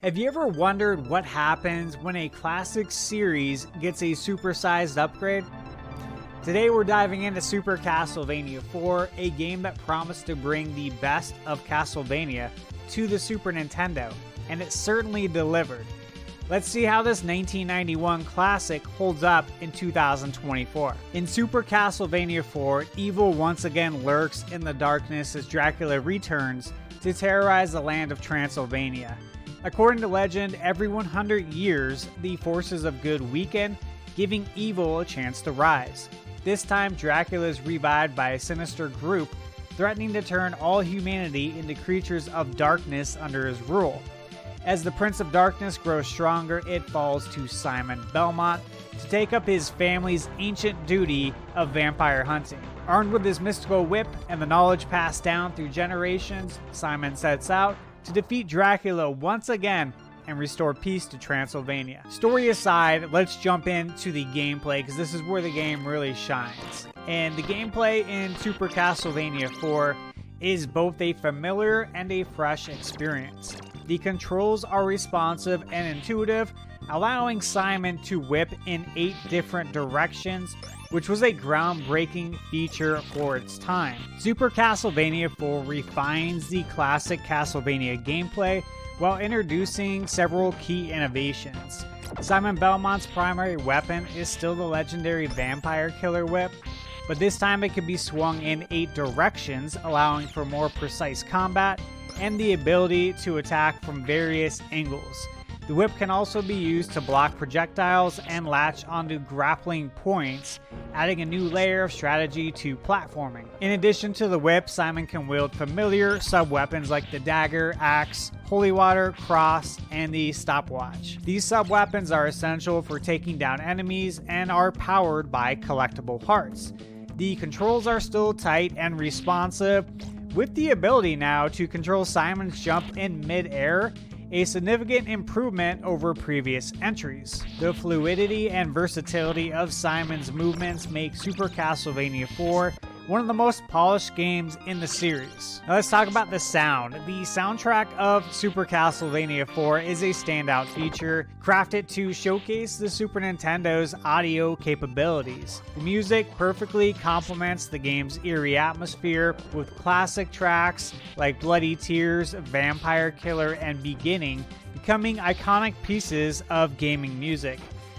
Have you ever wondered what happens when a classic series gets a supersized upgrade? Today we're diving into Super Castlevania IV, a game that promised to bring the best of Castlevania to the Super Nintendo, and it certainly delivered. Let's see how this 1991 classic holds up in 2024. In Super Castlevania IV, evil once again lurks in the darkness as Dracula returns to terrorize the land of Transylvania. According to legend, every 100 years, the forces of good weaken, giving evil a chance to rise. This time, Dracula is revived by a sinister group, threatening to turn all humanity into creatures of darkness under his rule. As the Prince of Darkness grows stronger, it falls to Simon Belmont to take up his family's ancient duty of vampire hunting. Armed with his mystical whip and the knowledge passed down through generations, Simon sets out to defeat Dracula once again and restore peace to Transylvania. Story aside, let's jump into the gameplay because this is where the game really shines. And the gameplay in Super Castlevania IV is both a familiar and a fresh experience. The controls are responsive and intuitive, allowing Simon to whip in 8 different directions, which was a groundbreaking feature for its time. Super Castlevania IV refines the classic Castlevania gameplay while introducing several key innovations. Simon Belmont's primary weapon is still the legendary vampire killer whip, but this time it can be swung in 8 directions, allowing for more precise combat and the ability to attack from various angles. The whip can also be used to block projectiles and latch onto grappling points, adding a new layer of strategy to platforming. In addition to the whip, Simon can wield familiar sub-weapons like the dagger, axe, holy water, cross, and the stopwatch. These sub-weapons are essential for taking down enemies and are powered by collectible hearts. The controls are still tight and responsive, with the ability now to control Simon's jump in mid-air, a significant improvement over previous entries. The fluidity and versatility of Simon's movements make Super Castlevania IV one of the most polished games in the series. Now let's talk about the sound. The soundtrack of Super Castlevania IV is a standout feature, crafted to showcase the Super Nintendo's audio capabilities. The music perfectly complements the game's eerie atmosphere, with classic tracks like Bloody Tears, Vampire Killer, and Beginning becoming iconic pieces of gaming music.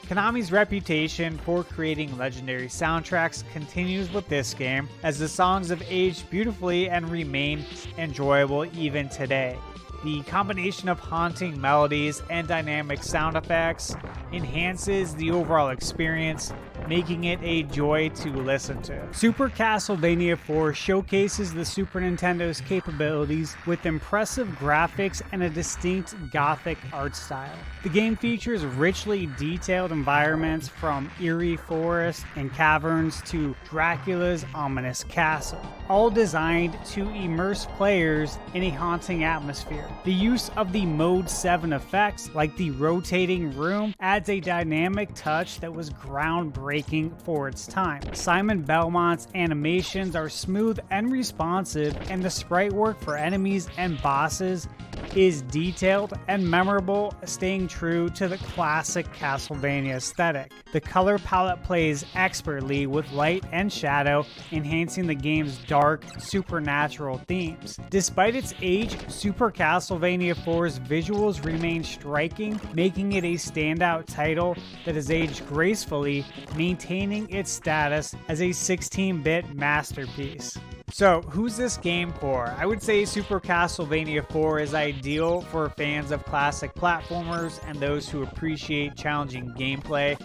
Konami's reputation for creating legendary soundtracks continues with this game, as the songs have aged beautifully and remain enjoyable even today. The combination of haunting melodies and dynamic sound effects enhances the overall experience, making it a joy to listen to. Super Castlevania IV showcases the Super Nintendo's capabilities with impressive graphics and a distinct gothic art style. The game features richly detailed environments from eerie forests and caverns to Dracula's ominous castle, all designed to immerse players in a haunting atmosphere. The use of the Mode 7 effects, like the rotating room, adds a dynamic touch that was groundbreaking for its time. Simon Belmont's animations are smooth and responsive, and the sprite work for enemies and bosses is detailed and memorable, staying true to the classic Castlevania aesthetic. The color palette plays expertly with light and shadow, enhancing the game's dark, supernatural themes. Despite its age, Super Castlevania IV's visuals remain striking, making it a standout title that has aged gracefully, maintaining its status as a 16-bit masterpiece. So, who's this game for? I would say Super Castlevania IV is ideal for fans of classic platformers and those who appreciate challenging gameplay.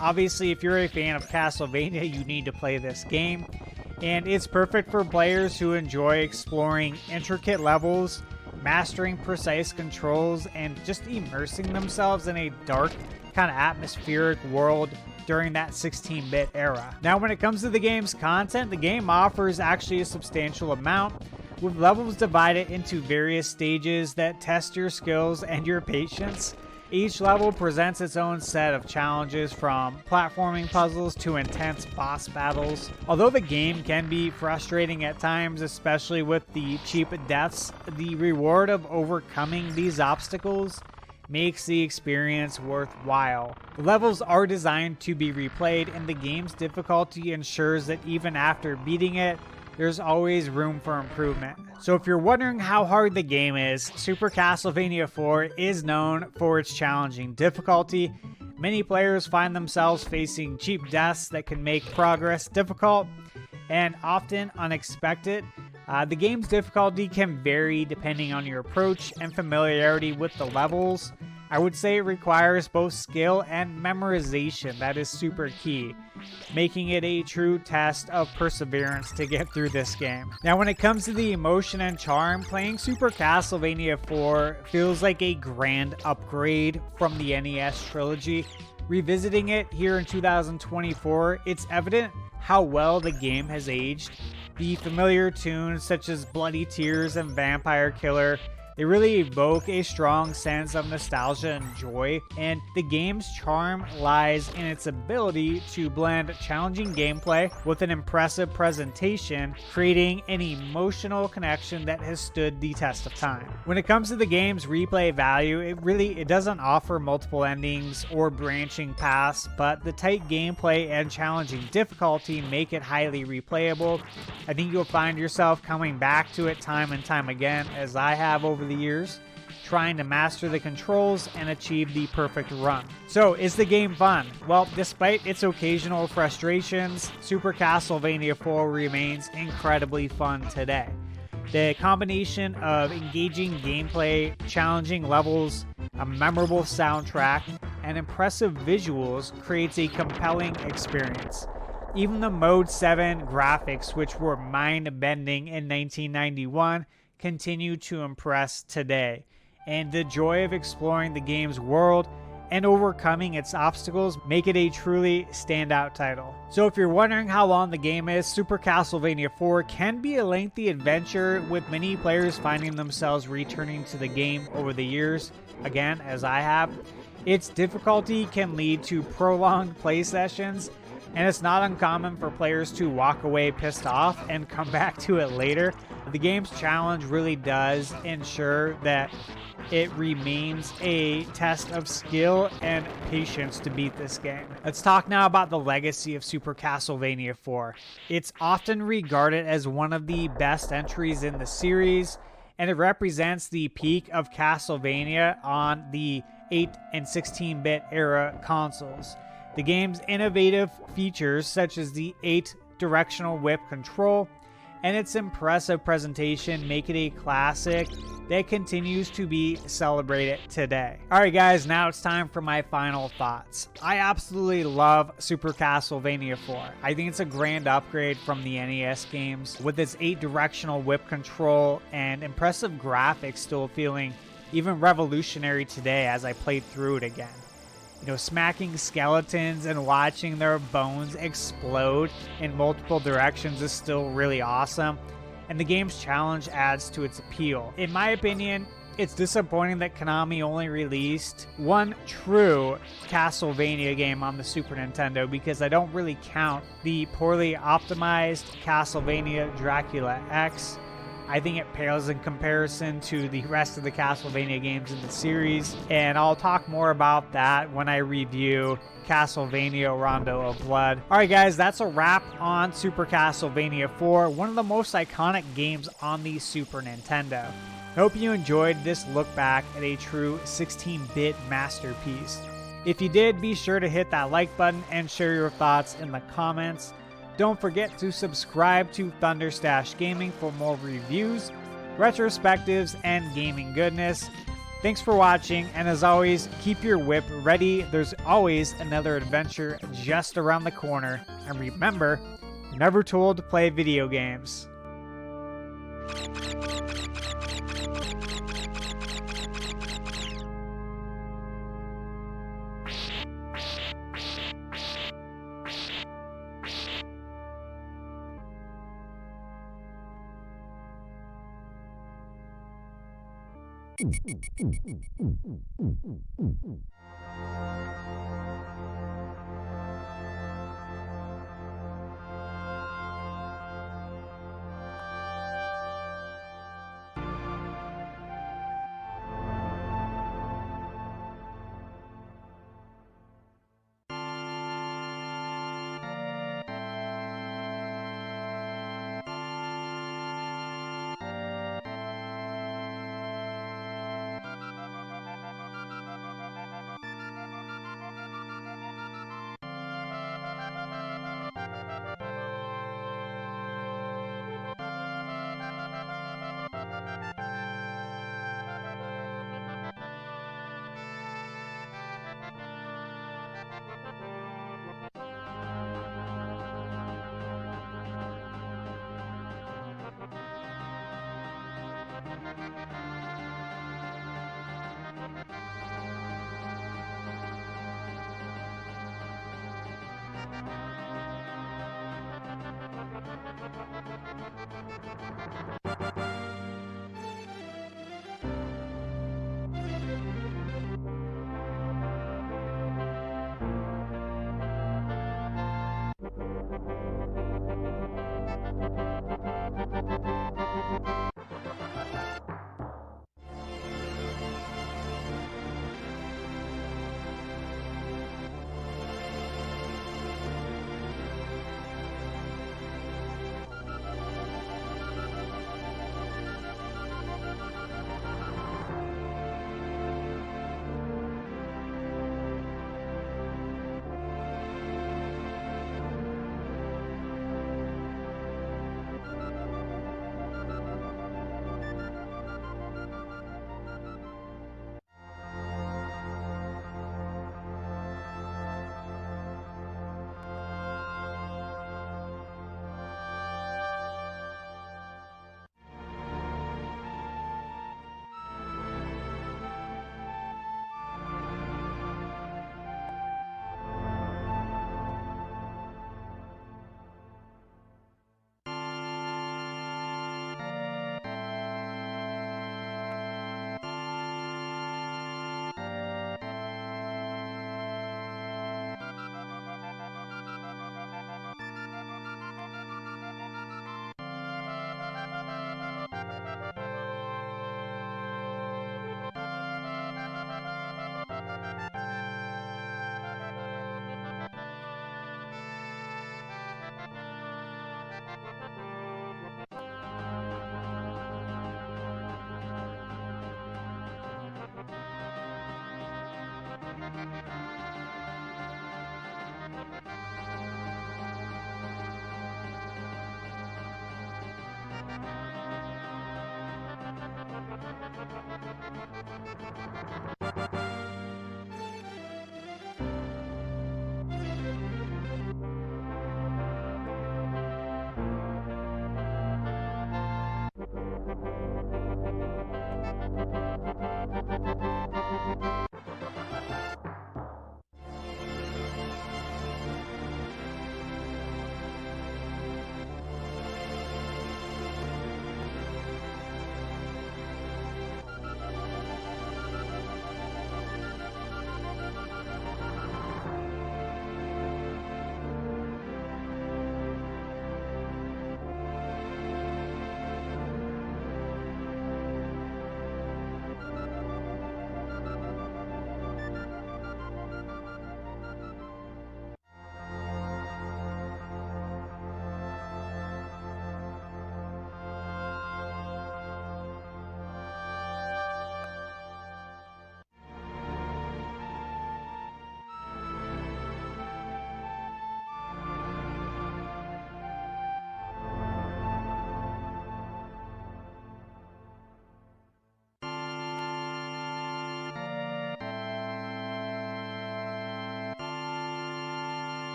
Obviously, if you're a fan of Castlevania, you need to play this game. And it's perfect for players who enjoy exploring intricate levels, mastering precise controls, and just immersing themselves in a dark, kind of atmospheric world during that 16-bit era. Now, when it comes to the game's content, the game offers actually a substantial amount, with levels divided into various stages that test your skills and your patience. Each level presents its own set of challenges, from platforming puzzles to intense boss battles. Although the game can be frustrating at times, especially with the cheap deaths, the reward of overcoming these obstacles makes the experience worthwhile. The levels are designed to be replayed, and the game's difficulty ensures that even after beating it, there's always room for improvement. So if you're wondering how hard the game is, Super Castlevania IV is known for its challenging difficulty. Many players find themselves facing cheap deaths that can make progress difficult and often unexpected. The game's difficulty can vary depending on your approach and familiarity with the levels. I would say it requires both skill and memorization. That is super key, making it a true test of perseverance to get through this game. Now, when it comes to the emotion and charm, playing Super Castlevania IV feels like a grand upgrade from the NES trilogy. Revisiting it here in 2024, it's evident how well the game has aged. The familiar tunes such as Bloody Tears and Vampire Killer, they really evoke a strong sense of nostalgia and joy, and the game's charm lies in its ability to blend challenging gameplay with an impressive presentation, creating an emotional connection that has stood the test of time. When it comes to the game's replay value, it doesn't offer multiple endings or branching paths, but the tight gameplay and challenging difficulty make it highly replayable. I think you'll find yourself coming back to it time and time again, as I have over the years, trying to master the controls and achieve the perfect run. So, is the game fun? Well, despite its occasional frustrations, Super Castlevania IV remains incredibly fun today. The combination of engaging gameplay, challenging levels, a memorable soundtrack, and impressive visuals creates a compelling experience. Even the Mode 7 graphics, which were mind-bending in 1991, continue to impress today, and the joy of exploring the game's world and overcoming its obstacles make it a truly standout title. So if you're wondering how long the game is, Super Castlevania IV can be a lengthy adventure, with many players finding themselves returning to the game over the years, again, as I have. Its difficulty can lead to prolonged play sessions, and it's not uncommon for players to walk away pissed off and come back to it later. The game's challenge really does ensure that it remains a test of skill and patience to beat this game. Let's talk now about the legacy of Super Castlevania IV. It's often regarded as one of the best entries in the series, and it represents the peak of Castlevania on the 8 and 16-bit era consoles. The game's innovative features, such as the 8-directional whip control and its impressive presentation, make it a classic that continues to be celebrated today. Alright guys, now it's time for my final thoughts. I absolutely love Super Castlevania IV. I think it's a grand upgrade from the NES games, with its 8-directional whip control and impressive graphics still feeling even revolutionary today as I played through it again. You know, smacking skeletons and watching their bones explode in multiple directions is still really awesome, and the game's challenge adds to its appeal. In my opinion, it's disappointing that Konami only released one true Castlevania game on the Super Nintendo, because I don't really count the poorly optimized Castlevania Dracula X. I think it pales in comparison to the rest of the Castlevania games in the series, and I'll talk more about that when I review Castlevania Rondo of Blood. Alright guys, that's a wrap on Super Castlevania IV, one of the most iconic games on the Super Nintendo. I hope you enjoyed this look back at a true 16-bit masterpiece. If you did, be sure to hit that like button and share your thoughts in the comments. Don't forget to subscribe to ThunderStash Gaming for more reviews, retrospectives, and gaming goodness. Thanks for watching, and as always, keep your whip ready. There's always another adventure just around the corner. And remember, you're never told to play video games.